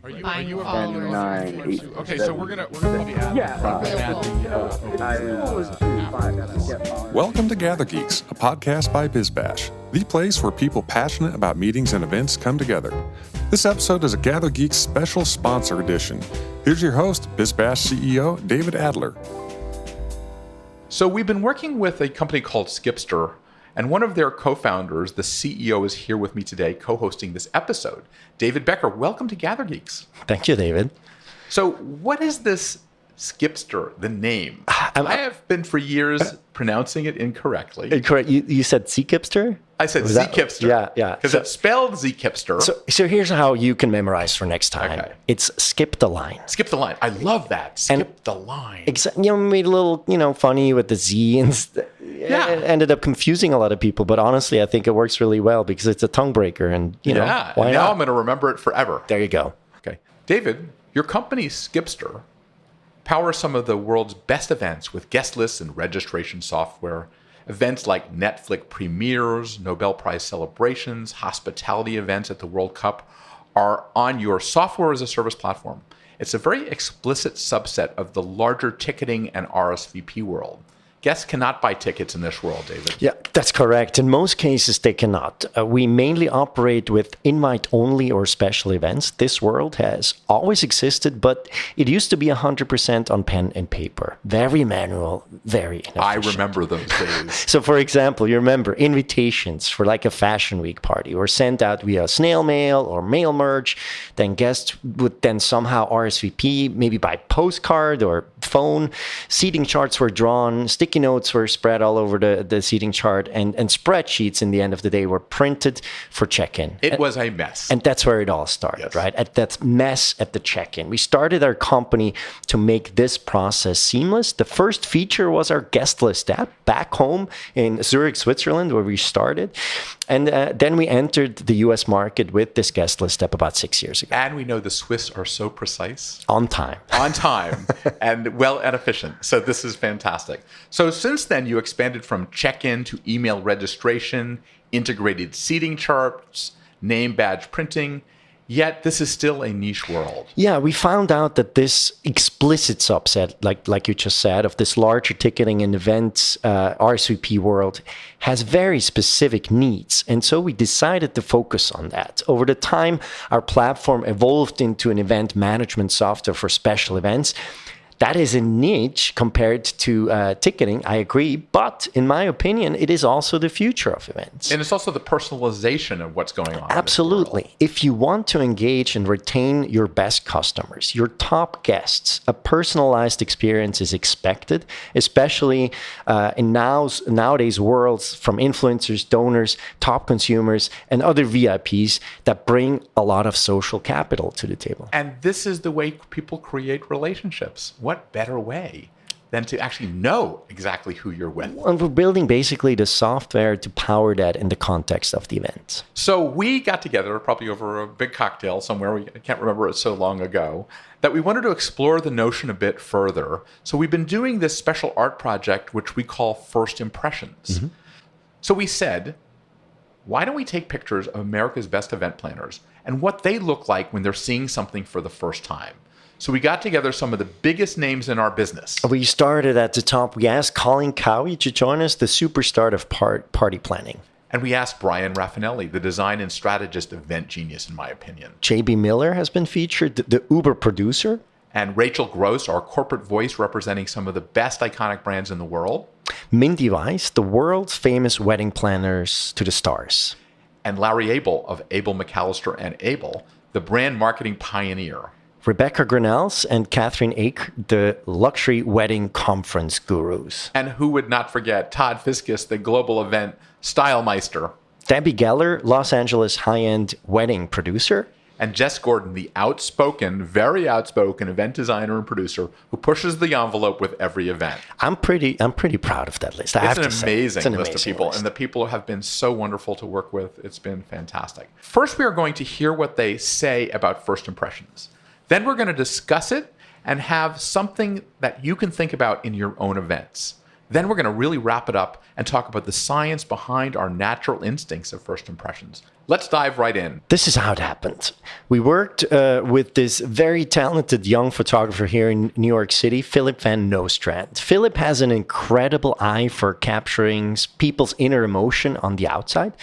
Are you a follower? 9, 8, Okay, so we're gonna probably add. Welcome to Gather Geeks, a podcast by BizBash, the place where people passionate about meetings and events come together. This episode is a Gather Geeks special sponsor edition. Here's your host, BizBash CEO David Adler. So we've been working with a company called zkipster, and one of their co-founders, the CEO, is here with me today, co-hosting this episode. David Becker, welcome to Gather Geeks. Thank you, David. So what is this zkipster, the name? I have been for years pronouncing it incorrectly. Correct. You said zkipster? I said zkipster. Yeah. Because it's spelled zkipster. So here's how you can memorize for next time. Okay. It's skip the line. Skip the line. I love that. Skip the line. Made a little, funny with the Z and it ended up confusing a lot of people. But honestly, I think it works really well because it's a tongue breaker and, why now not? I'm going to remember it forever. There you go. Okay. David, your company, zkipster, powers some of the world's best events with guest lists and registration software. Events like Netflix premieres, Nobel Prize celebrations, hospitality events at the World Cup are on your software as a service platform. It's a very explicit subset of the larger ticketing and RSVP world. Guests cannot buy tickets in this world, David. Yeah, that's correct. In most cases, they cannot. We mainly operate with invite-only or special events. This world has always existed, but it used to be 100% on pen and paper. Very manual, very inefficient. I remember those days. So, for example, you remember invitations for like a fashion week party were sent out via snail mail or mail merge. Then guests would then somehow RSVP, maybe by postcard or phone. Seating charts were drawn, sticky notes were spread all over the seating chart, and spreadsheets in the end of the day were printed for check-in. It was a mess. And that's where it all started, yes. Right? At that mess at the check-in. We started our company to make this process seamless. The first feature was our guest list app back home in Zurich, Switzerland, where we started. And then we entered the US market with this guest list app about 6 years ago. And we know the Swiss are so precise. On time. On time and well and efficient. So this is fantastic. So since then, you expanded from check-in to email registration, integrated seating charts, name badge printing. Yet this is still a niche world. Yeah, we found out that this explicit subset, like you just said, of this larger ticketing and events RSVP world has very specific needs. And so we decided to focus on that. Over the time, our platform evolved into an event management software for special events. That is a niche compared to ticketing, I agree. But in my opinion, it is also the future of events. And it's also the personalization of what's going on. Absolutely. If you want to engage and retain your best customers, your top guests, a personalized experience is expected, especially in nowadays worlds from influencers, donors, top consumers, and other VIPs that bring a lot of social capital to the table. And this is the way people create relationships. What better way than to actually know exactly who you're with? And we're building basically the software to power that in the context of the event. So we got together probably over a big cocktail somewhere, I can't remember it so long ago, that we wanted to explore the notion a bit further. So we've been doing this special art project, which we call First Impressions. Mm-hmm. So we said, why don't we take pictures of America's best event planners and what they look like when they're seeing something for the first time? So we got together some of the biggest names in our business. We started at the top. We asked Colin Cowie to join us, the superstar of party planning. And we asked Brian Raffinelli, the design and strategist event genius, in my opinion. JB Miller has been featured, the Uber producer. And Rachel Gross, our corporate voice representing some of the best iconic brands in the world. Mindy Weiss, the world's famous wedding planners to the stars. And Larry Abel of Abel McAllister and Abel, the brand marketing pioneer. Rebecca Grinnells and Catherine Ake, the luxury wedding conference gurus. And who would not forget Todd Fiskus, the global event stylemeister. Debbie Geller, Los Angeles high-end wedding producer. And Jess Gordon, the outspoken, very outspoken event designer and producer who pushes the envelope with every event. I'm pretty proud of that list. It's an amazing list of people, and the people have been so wonderful to work with. It's been fantastic. First, we are going to hear what they say about First Impressions. Then we're going to discuss it and have something that you can think about in your own events. Then we're going to really wrap it up and talk about the science behind our natural instincts of first impressions. Let's dive right in. This is how it happened. We worked with this very talented young photographer here in New York City, Philip Van Nostrand. Philip has an incredible eye for capturing people's inner emotion on the outside.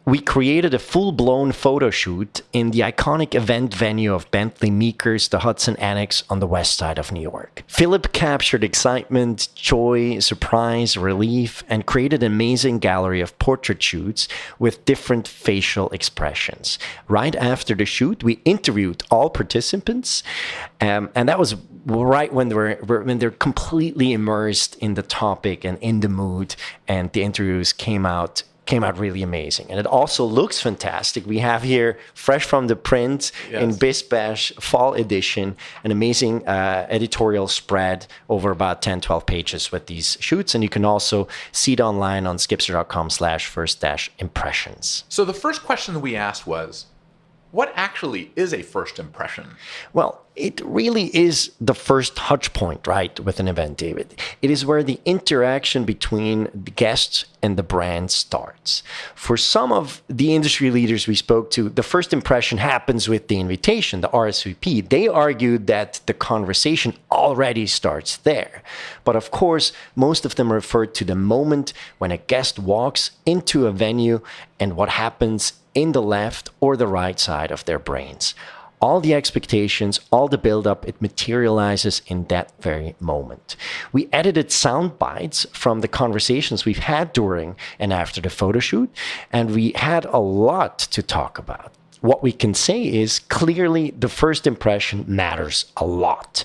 We created a full-blown photo shoot in the iconic event venue of Bentley Meeker's, the Hudson Annex on the west side of New York. Philip captured excitement, joy, surprise, relief, and created an amazing gallery of portrait shoots with different facial expressions. Right after the shoot, we interviewed all participants, and that was right when they're completely immersed in the topic and in the mood, and the interviews came out really amazing. And it also looks fantastic. We have here, fresh from the print, in BizBash Fall Edition, an amazing editorial spread over about 10, 12 pages with these shoots. And you can also see it online on zkipster.com/first-impressions. So the first question that we asked was, what actually is a first impression? Well, it really is the first touch point, right, with an event, David. It is where the interaction between the guests and the brand starts. For some of the industry leaders we spoke to, the first impression happens with the invitation, the RSVP. They argued that the conversation already starts there. But of course, most of them referred to the moment when a guest walks into a venue and what happens in the left or the right side of their brains. All the expectations, all the buildup, it materializes in that very moment. We edited sound bites from the conversations we've had during and after the photo shoot, and we had a lot to talk about. What we can say is clearly the first impression matters a lot.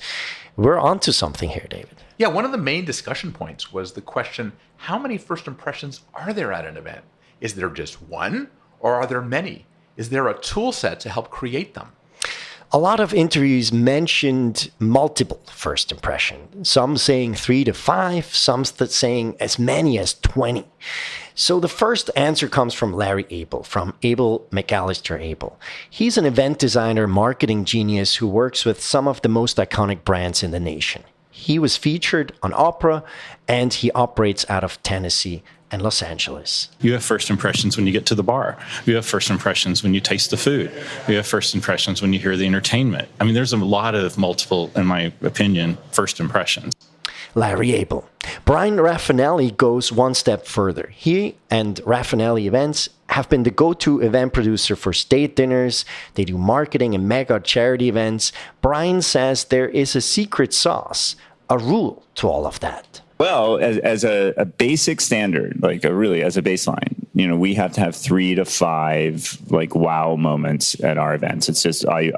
We're onto something here, David. Yeah, one of the main discussion points was the question, how many first impressions are there at an event? Is there just one, or are there many? Is there a tool set to help create them? A lot of interviews mentioned multiple first impressions, some saying 3 to 5, some saying as many as 20. So the first answer comes from Larry Abel, from Abel McAllister Abel. He's an event designer, marketing genius who works with some of the most iconic brands in the nation. He was featured on Oprah, and he operates out of Tennessee and Los Angeles. You have first impressions when you get to the bar. You have first impressions when you taste the food. You have first impressions when you hear the entertainment. I mean, there's a lot of multiple, in my opinion, first impressions. Larry Abel. Brian Raffanelli goes one step further. He and Raffanelli Events have been the go-to event producer for state dinners. They do marketing and mega charity events. Brian says there is a secret sauce, a rule to all of that. Well, as a basic standard, as a baseline, we have to have 3 to 5 wow moments at our events. It's just I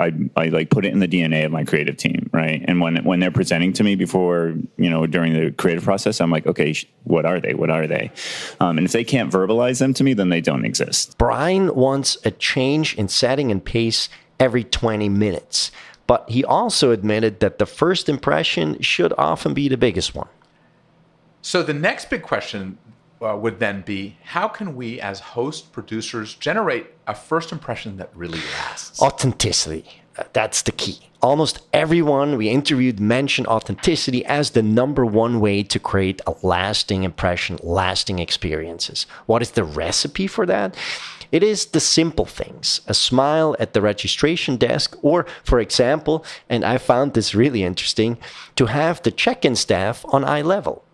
put it in the DNA of my creative team, right? And when they're presenting to me before, during the creative process, I'm like, okay, what are they? What are they? And if they can't verbalize them to me, then they don't exist. Brian wants a change in setting and pace every 20 minutes, but he also admitted that the first impression should often be the biggest one. So the next big question would then be, how can we as host producers generate a first impression that really lasts? Authenticity. That's the key. Almost everyone we interviewed mentioned authenticity as the number one way to create a lasting impression, lasting experiences. What is the recipe for that? It is the simple things, a smile at the registration desk, or, for example, and I found this really interesting, to have the check-in staff on eye level.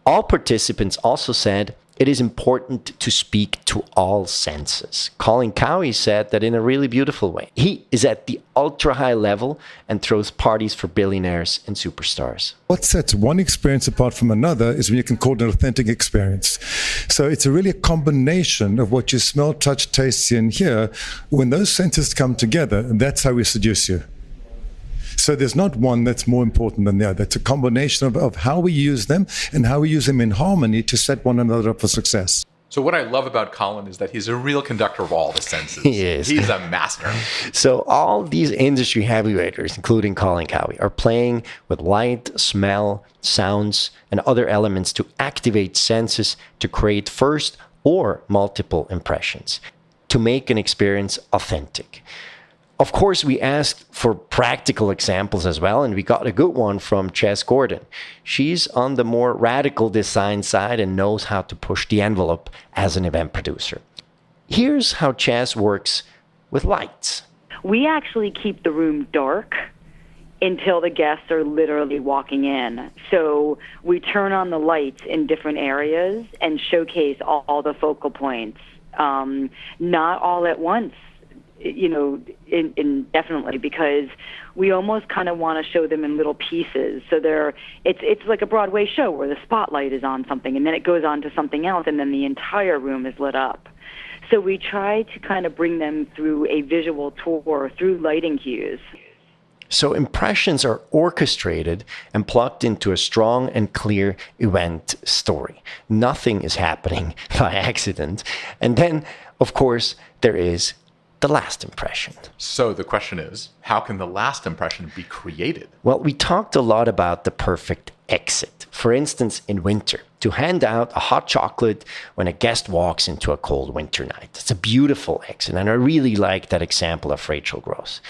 All participants also said it is important to speak to all senses. Colin Cowie said that in a really beautiful way. He is at the ultra-high level and throws parties for billionaires and superstars. What sets one experience apart from another is when you can call it an authentic experience. So it's really a combination of what you smell, touch, taste, see, and hear. When those senses come together, that's how we seduce you. So there's not one that's more important than the other. It's a combination of how we use them and how we use them in harmony to set one another up for success. So what I love about Colin is that he's a real conductor of all the senses. He is. He's a master. So all these industry heavyweights, including Colin Cowie, are playing with light, smell, sounds, and other elements to activate senses to create first or multiple impressions, to make an experience authentic. Of course, we asked for practical examples as well, and we got a good one from Jess Gordon. She's on the more radical design side and knows how to push the envelope as an event producer. Here's how Jess works with lights. We actually keep the room dark until the guests are literally walking in. So we turn on the lights in different areas and showcase all the focal points, not all at once. Indefinitely, because we almost kind of want to show them in little pieces. So it's like a Broadway show where the spotlight is on something and then it goes on to something else and then the entire room is lit up. So we try to kind of bring them through a visual tour through lighting cues. So impressions are orchestrated and plugged into a strong and clear event story. Nothing is happening by accident. And then, of course, there is the last impression. So the question is, how can the last impression be created? Well, we talked a lot about the perfect exit. For instance, in winter, to hand out a hot chocolate when a guest walks into a cold winter night. It's a beautiful exit, and I really like that example of Rachel Gross.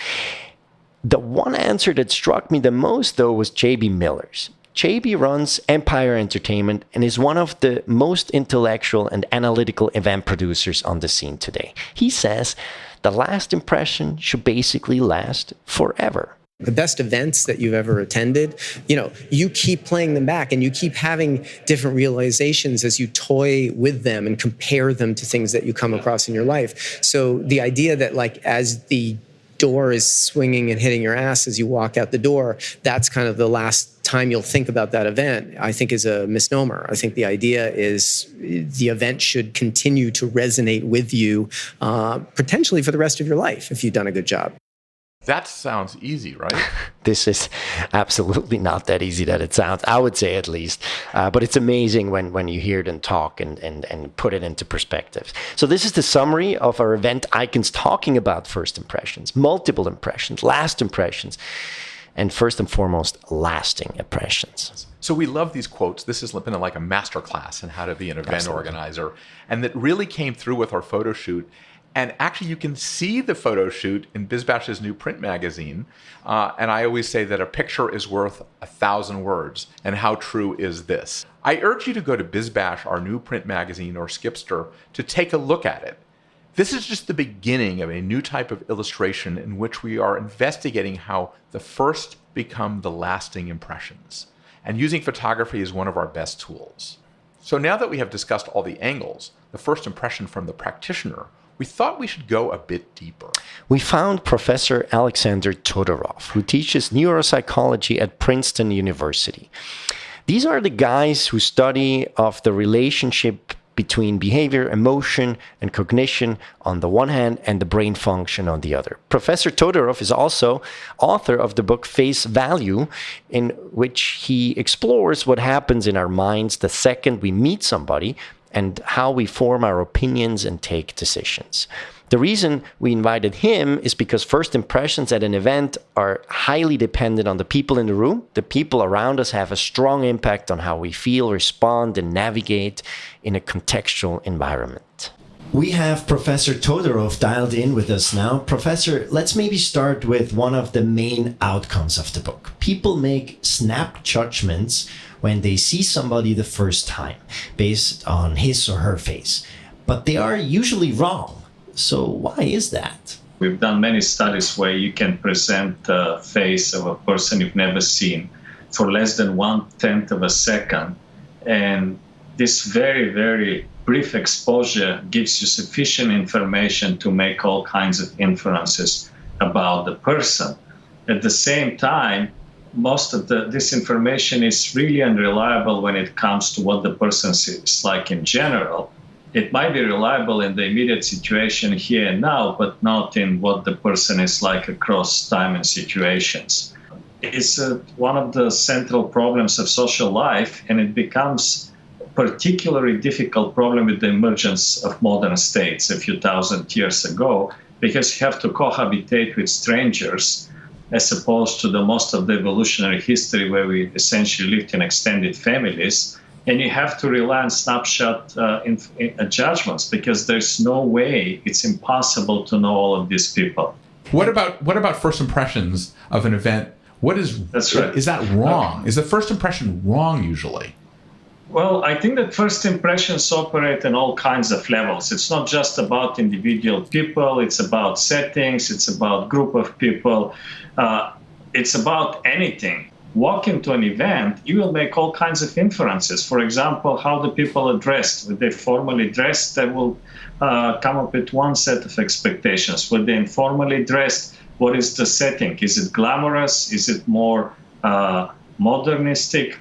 The one answer that struck me the most, though, was JB Miller's. JB runs Empire Entertainment and is one of the most intellectual and analytical event producers on the scene today. He says the last impression should basically last forever. The best events that you've ever attended, you keep playing them back and you keep having different realizations as you toy with them and compare them to things that you come across in your life. So the idea that as the door is swinging and hitting your ass as you walk out the door, that's kind of the last time you'll think about that event, I think is a misnomer. I think the idea is the event should continue to resonate with you, potentially for the rest of your life if you've done a good job. That sounds easy, right? This is absolutely not that easy that it sounds, I would say at least. But it's amazing when you hear them talk and put it into perspective. So this is the summary of our event icons talking about first impressions, multiple impressions, last impressions, and first and foremost, lasting impressions. So we love these quotes. This has been like a masterclass in how to be an event organizer. And that really came through with our photo shoot. And actually, you can see the photo shoot in BizBash's new print magazine. And I always say that a picture is worth 1,000 words. And how true is this? I urge you to go to BizBash, our new print magazine, or Skipster, to take a look at it. This is just the beginning of a new type of illustration in which we are investigating how the first become the lasting impressions. And using photography is one of our best tools. So now that we have discussed all the angles, the first impression from the practitioner, we thought we should go a bit deeper. We found Professor Alexander Todorov, who teaches neuropsychology at Princeton University. These are the guys who study of the relationship between behavior, emotion, and cognition on the one hand and the brain function on the other. Professor Todorov is also author of the book Face Value, in which he explores what happens in our minds the second we meet somebody and how we form our opinions and take decisions. The reason we invited him is because first impressions at an event are highly dependent on the people in the room. The people around us have a strong impact on how we feel, respond, and navigate in a contextual environment. We have Professor Todorov dialed in with us now. Professor, let's maybe start with one of the main outcomes of the book. People make snap judgments when they see somebody the first time, based on his or her face. But they are usually wrong. So why is that? We've done many studies where you can present the face of a person you've never seen for less than 1/10 of a second. And this very, very brief exposure gives you sufficient information to make all kinds of inferences about the person. At the same time, most of this information is really unreliable when it comes to what the person is like in general. It might be reliable in the immediate situation here and now, but not in what the person is like across time and situations. It's one of the central problems of social life, and it becomes a particularly difficult problem with the emergence of modern states a few thousand years ago, because you have to cohabitate with strangers, as opposed to the most of the evolutionary history where we essentially lived in extended families. And you have to rely on snapshot judgments, because there's no way, it's impossible to know all of these people. What about first impressions of an event? That's right. Is that wrong? Is the first impression wrong usually? Well, I think that first impressions operate in all kinds of levels. It's not just about individual people. It's about settings. It's about group of people. It's about anything. Walk into an event, you will make all kinds of inferences. For example, how the people are dressed. When they're formally dressed, they will come up with one set of expectations. When they're informally dressed, what is the setting? Is it glamorous? Is it more modernistic?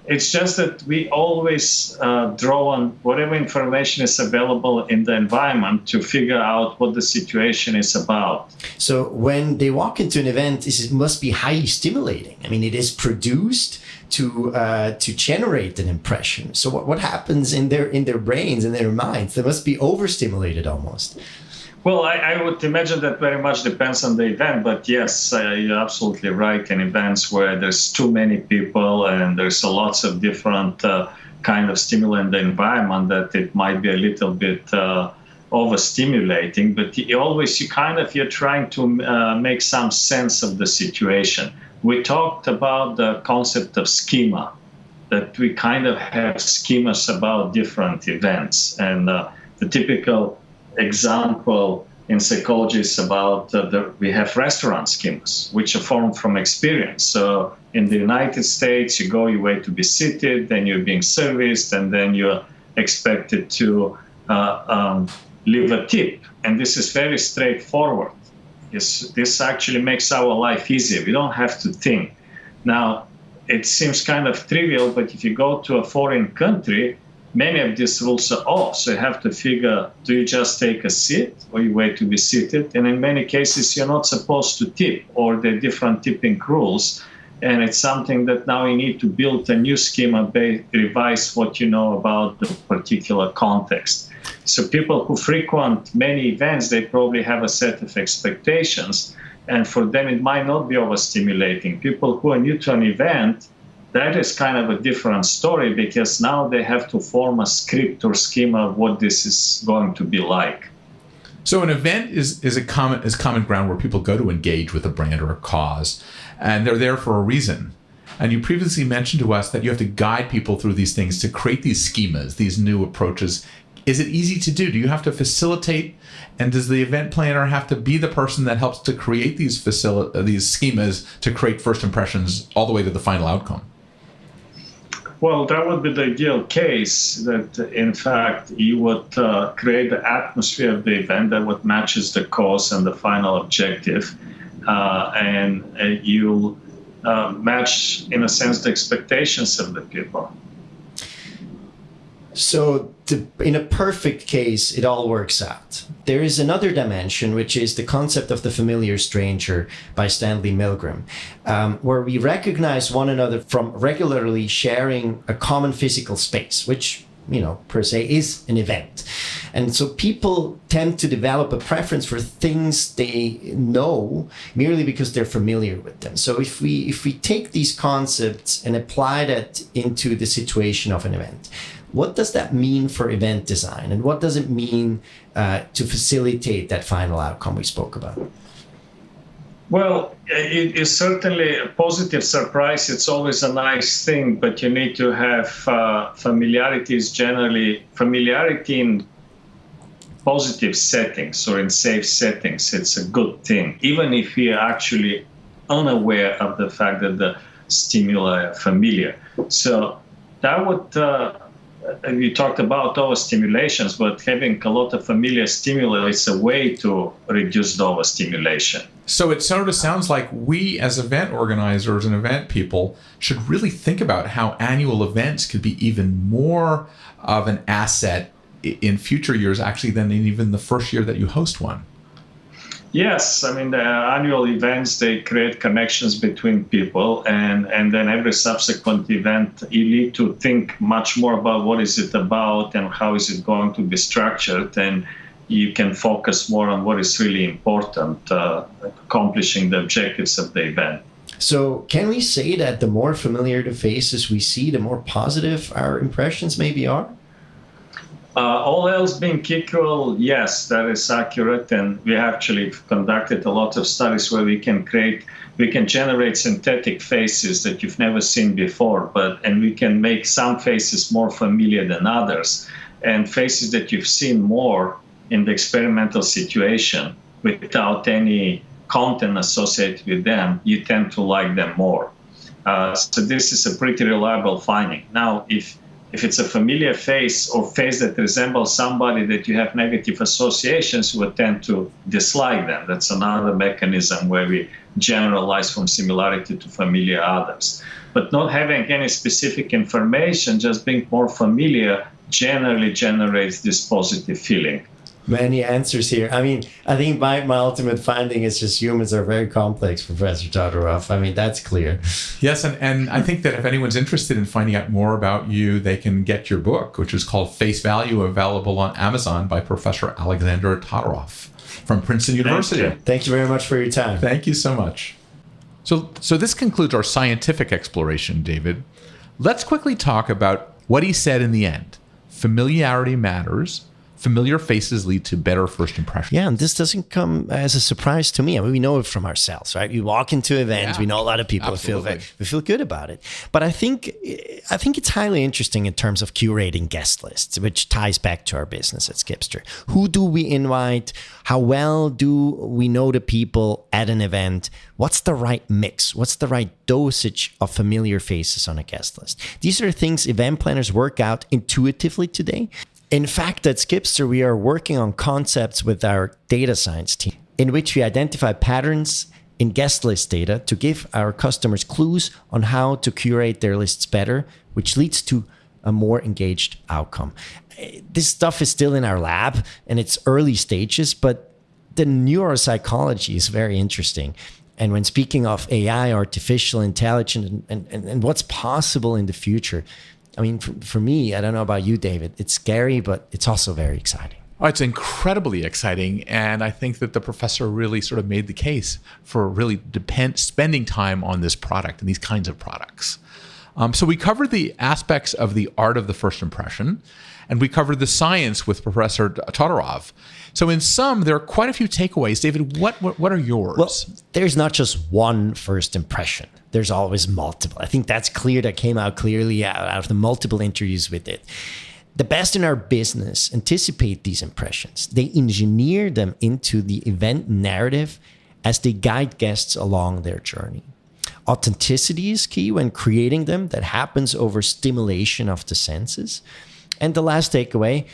It's just that we always draw on whatever information is available in the environment to figure out what the situation is about. So when they walk into an event, it must be highly stimulating. I mean, it is produced to generate an impression. So what happens in their brains, in their minds? They must be overstimulated almost. Well, I would imagine that very much depends on the event, but yes, you're absolutely right. In events where there's too many people and there's lots of different kind of stimuli in the environment, that it might be a little bit overstimulating. But you're trying to make some sense of the situation. We talked about the concept of schema, that we kind of have schemas about different events, and the typical example in psychology is about we have restaurant schemas, which are formed from experience. So in the United States, you wait to be seated, then you're being serviced, and then you're expected to leave a tip. And this is very straightforward. This actually makes our life easier. We don't have to think. Now, it seems kind of trivial, but if you go to a foreign country, many of these rules are off. So you have to figure, do you just take a seat or you wait to be seated? And in many cases, you're not supposed to tip, or there are different tipping rules. And it's something that now you need to build a new schema, revise what you know about the particular context. So people who frequent many events, they probably have a set of expectations. And for them, it might not be overstimulating. People who are new to an event, that is kind of a different story, because now they have to form a script or schema of what this is going to be like. So an event is common ground where people go to engage with a brand or a cause, and they're there for a reason. And you previously mentioned to us that you have to guide people through these things to create these schemas, these new approaches. Is it easy to do? Do you have to facilitate? And does the event planner have to be the person that helps to create these schemas to create first impressions all the way to the final outcome? Well, that would be the ideal case, that in fact you would create the atmosphere of the event that would matches the cause and the final objective, and you'll match, in a sense, the expectations of the people. So in a perfect case, it all works out. There is another dimension, which is the concept of the familiar stranger by Stanley Milgram, where we recognize one another from regularly sharing a common physical space, which, per se is an event. And so people tend to develop a preference for things they know merely because they're familiar with them. So if we take these concepts and apply that into the situation of an event, what does that mean for event design? And what does it mean to facilitate that final outcome we spoke about? Well, it is certainly a positive surprise. It's always a nice thing, but you need to have familiarity in positive settings or in safe settings. It's a good thing, even if you're actually unaware of the fact that the stimuli are familiar. So that would... we talked about overstimulations, but having a lot of familiar stimuli is a way to reduce the overstimulation. So it sort of sounds like we, as event organizers and event people, should really think about how annual events could be even more of an asset in future years, actually, than in even the first year that you host one. Yes, I mean, the annual events, they create connections between people, and then every subsequent event, you need to think much more about what is it about and how is it going to be structured, and you can focus more on what is really important, accomplishing the objectives of the event. So can we say that the more familiar the faces we see, the more positive our impressions maybe are? All else being equal, yes, that is accurate, and we actually conducted a lot of studies where we can generate synthetic faces that you've never seen before, and we can make some faces more familiar than others, and faces that you've seen more in the experimental situation without any content associated with them, you tend to like them more. So this is a pretty reliable finding. Now, if it's a familiar face or face that resembles somebody that you have negative associations, you would tend to dislike them. That's another mechanism where we generalize from similarity to familiar others. But not having any specific information, just being more familiar, generally generates this positive feeling. Many answers here. I mean, I think my ultimate finding is just humans are very complex, Professor Todorov. I mean, that's clear. Yes, and I think that if anyone's interested in finding out more about you, they can get your book, which is called Face Value, available on Amazon by Professor Alexander Todorov from Princeton University. Thank you very much for your time. Thank you so much. So this concludes our scientific exploration, David. Let's quickly talk about what he said in the end. Familiarity matters. Familiar faces lead to better first impressions. Yeah, and this doesn't come as a surprise to me. I mean, we know it from ourselves, right? We walk into events, we know a lot of people we feel good about it. But I think it's highly interesting in terms of curating guest lists, which ties back to our business at Zkipster. Who do we invite? How well do we know the people at an event? What's the right mix? What's the right dosage of familiar faces on a guest list? These are things event planners work out intuitively today. In fact, at Zkipster, we are working on concepts with our data science team in which we identify patterns in guest list data to give our customers clues on how to curate their lists better, which leads to a more engaged outcome. This stuff is still in our lab and it's early stages, but the neuropsychology is very interesting. And when speaking of AI, artificial intelligence, and what's possible in the future, I mean, for me, I don't know about you, David, it's scary, but it's also very exciting. Oh, it's incredibly exciting. And I think that the professor really sort of made the case for really spending time on this product and these kinds of products. So we covered the aspects of the art of the first impression, and we covered the science with Professor Todorov. So in sum, there are quite a few takeaways. David, what are yours? Well, there's not just one first impression. There's always multiple. I think that's clear. That came out clearly out of the multiple interviews with it. The best in our business anticipate these impressions. They engineer them into the event narrative as they guide guests along their journey. Authenticity is key when creating them. That happens over stimulation of the senses. And the last takeaway,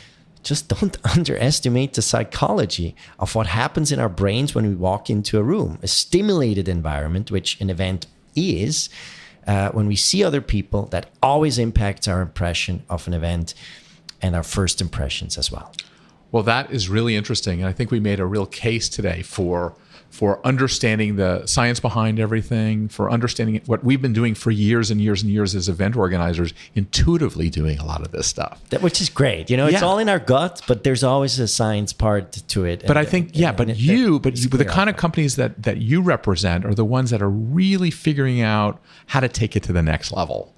just don't underestimate the psychology of what happens in our brains when we walk into a room. A stimulated environment, which an event is, when we see other people, that always impacts our impression of an event and our first impressions as well. Well, that is really interesting. And I think we made a real case today for understanding the science behind everything, for understanding what we've been doing for years and years and years as event organizers, intuitively doing a lot of this stuff. Which is great. You know, it's all in our gut, but there's always a science part to it. But I think, the kind of companies that you represent are the ones that are really figuring out how to take it to the next level.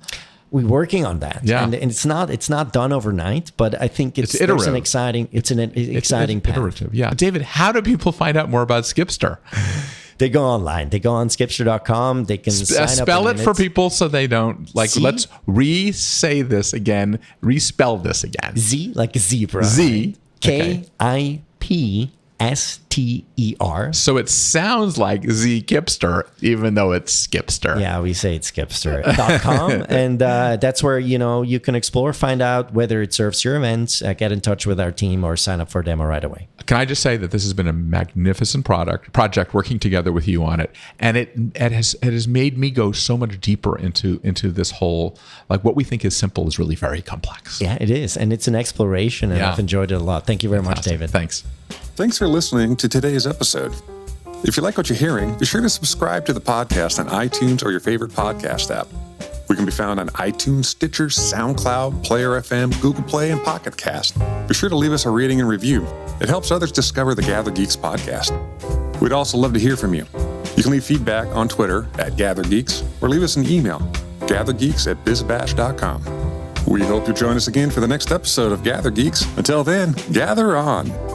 We're working on that, and it's not done overnight. But I think it's iterative. An exciting path. Iterative, yeah. David, how do people find out more about Zkipster? They go online. They go on zkipster.com. They can sign up. Spell it for people so they don't Let's re-say this again. Respell this again. Z like a zebra. Z KIPSTER. So it sounds like zkipster, even though it's Zkipster. Yeah, we say it's zkipster.com. And that's where, you can explore, find out whether it serves your events, get in touch with our team, or sign up for a demo right away. Can I just say that this has been a magnificent project working together with you on it. And it has made me go so much deeper into this whole, what we think is simple is really very complex. Yeah, it is. And it's an exploration, and I've enjoyed it a lot. Thank you very much, David. Thanks. Thanks for listening to today's episode. If you like what you're hearing, be sure to subscribe to the podcast on iTunes or your favorite podcast app. We can be found on iTunes, Stitcher, SoundCloud, Player FM, Google Play, and Pocket Cast. Be sure to leave us a rating and review. It helps others discover the Gather Geeks podcast. We'd also love to hear from you. You can leave feedback on Twitter @GatherGeeks or leave us an email, gathergeeks@bizbash.com. We hope you join us again for the next episode of Gather Geeks. Until then, gather on.